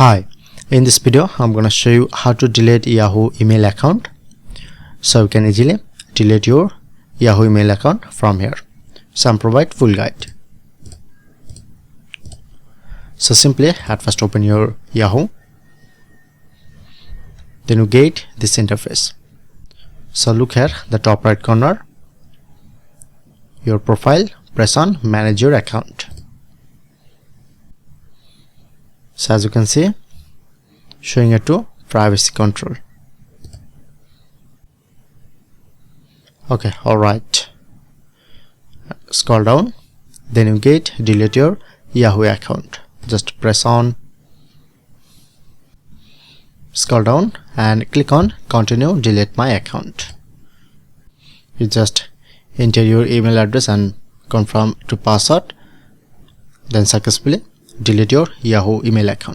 Hi, in this video I'm gonna show you how to delete Yahoo email account. So you can easily delete your Yahoo email account from here. So I'm provide full guide. So simply at first open your Yahoo, then you get this interface. So look here, the top right corner, your profile, press on manage your account. So as you can see, showing it to privacy control. Okay, alright. Scroll down, then you get delete your Yahoo account. Just press on, scroll down and click on continue delete my account. You just enter your email address and confirm to password, then successfully delete your Yahoo email account.